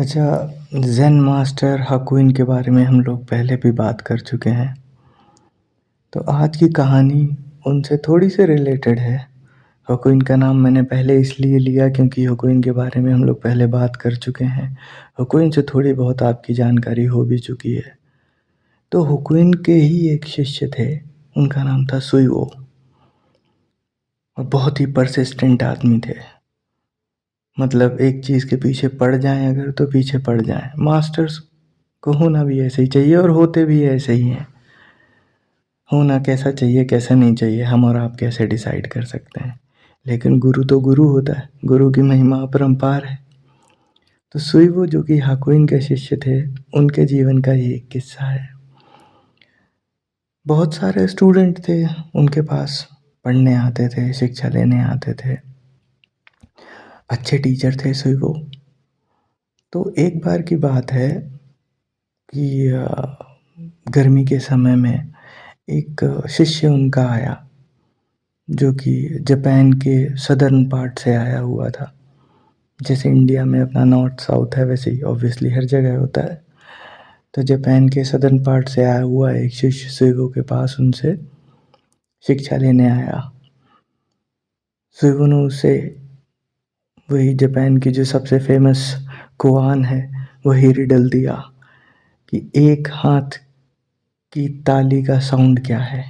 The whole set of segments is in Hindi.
अच्छा, ज़ेन मास्टर हाकुइन के बारे में हम लोग पहले भी बात कर चुके हैं। तो आज की कहानी उनसे थोड़ी सी रिलेटेड है। हाकुइन का नाम मैंने पहले इसलिए लिया क्योंकि हाकुइन के बारे में हम लोग पहले बात कर चुके हैं। हाकुइन से थोड़ी बहुत आपकी जानकारी हो भी चुकी है। तो हाकुइन के ही एक शिष्य थे, उनका नाम था सुइवो, और बहुत ही परसिस्टेंट आदमी थे। मतलब एक चीज़ के पीछे पड़ जाएं अगर तो पीछे पड़ जाएं। मास्टर्स को होना भी ऐसे ही चाहिए और होते भी ऐसे ही हैं। होना कैसा चाहिए कैसा नहीं चाहिए हम और आप कैसे डिसाइड कर सकते हैं, लेकिन गुरु तो गुरु होता है, गुरु की महिमा अपरंपार है। तो सुइवो जो कि हाकुइन के शिष्य थे, उनके जीवन का ये एक किस्सा है। बहुत सारे स्टूडेंट थे उनके पास, पढ़ने आते थे, शिक्षा लेने आते थे, अच्छे टीचर थे सुइवो। तो एक बार की बात है कि गर्मी के समय में एक शिष्य उनका आया जो कि जापान के सदर्न पार्ट से आया हुआ था। जैसे इंडिया में अपना नॉर्थ साउथ है, वैसे ही ऑब्वियसली हर जगह होता है। तो जापान के सदर्न पार्ट से आया हुआ एक शिष्य सुइवो के पास उनसे शिक्षा लेने आया। सुइवो ने उसे वही जापान की जो सबसे फेमस कोआन है वही रिडल दिया कि एक हाथ की ताली का साउंड क्या है,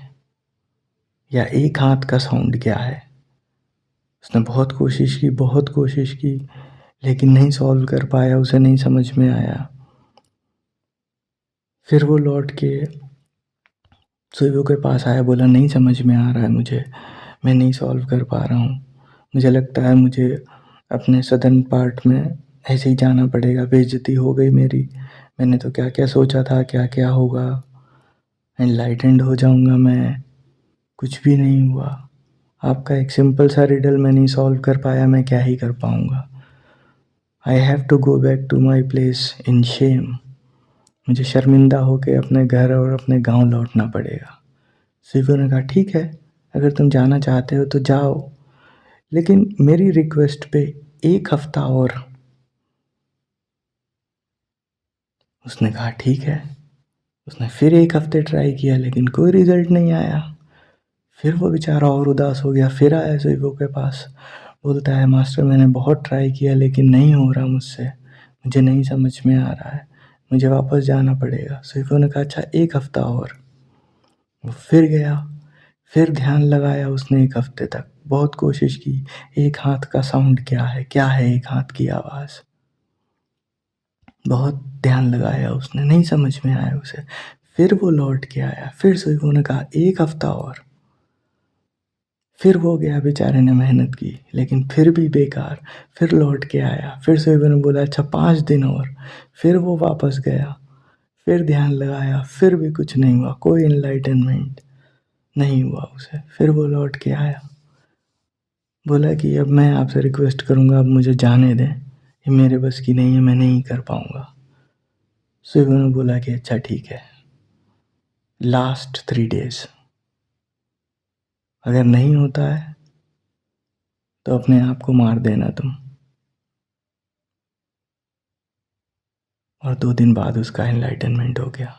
या एक हाथ का साउंड क्या है। उसने बहुत कोशिश की लेकिन नहीं सॉल्व कर पाया, उसे नहीं समझ में आया। फिर वो लौट के सुइवो के पास आया, बोला नहीं समझ में आ रहा है मुझे, मैं नहीं सॉल्व कर पा रहा हूँ, मुझे लगता है मुझे अपने सदर्न पार्ट में ऐसे ही जाना पड़ेगा, बेइज्जती हो गई मेरी, मैंने तो क्या क्या सोचा था, क्या क्या होगा, एनलाइटेंड हो जाऊँगा मैं, कुछ भी नहीं हुआ। आपका एक सिंपल सा रिडल मैं नहीं सॉल्व कर पाया, मैं क्या ही कर पाऊँगा। I have to go back to my place in shame. मुझे शर्मिंदा होकर अपने घर और अपने गांव लौटना पड़ेगा। सुइवो ने कहा ठीक है, अगर तुम जाना चाहते हो तो जाओ, लेकिन मेरी रिक्वेस्ट पे एक हफ्ता और। उसने कहा ठीक है। उसने फिर एक हफ्ते ट्राई किया लेकिन कोई रिजल्ट नहीं आया। फिर वो बेचारा और उदास हो गया, फिर आया सुइवो के पास, बोलता है मास्टर मैंने बहुत ट्राई किया लेकिन नहीं हो रहा मुझसे, मुझे नहीं समझ में आ रहा है, मुझे वापस जाना पड़ेगा। सुइवो ने कहा अच्छा एक हफ्ता और। वो फिर गया, फिर ध्यान लगाया उसने एक हफ्ते तक, बहुत कोशिश की, एक हाथ का साउंड क्या है एक हाथ की आवाज़। बहुत ध्यान लगाया उसने, नहीं समझ में आया उसे। फिर वो लौट के आया, फिर सुइवो ने कहा एक हफ्ता और। फिर वो गया, बेचारे ने मेहनत की लेकिन फिर भी बेकार। फिर लौट के आया, फिर सुइवो ने बोला अच्छा 5 दिन और। फिर वो वापस गया, फिर ध्यान लगाया, फिर भी कुछ नहीं हुआ, कोई इनलाइटनमेंट नहीं हुआ उसे। फिर वो लौट के आया, बोला कि अब मैं आपसे रिक्वेस्ट करूँगा, अब मुझे जाने दें, ये मेरे बस की नहीं है, मैं नहीं कर पाऊँगा। सुइवो ने बोला कि अच्छा ठीक है, लास्ट 3 डेज, अगर नहीं होता है तो अपने आप को मार देना तुम। और 2 दिन बाद उसका एनलाइटनमेंट हो गया।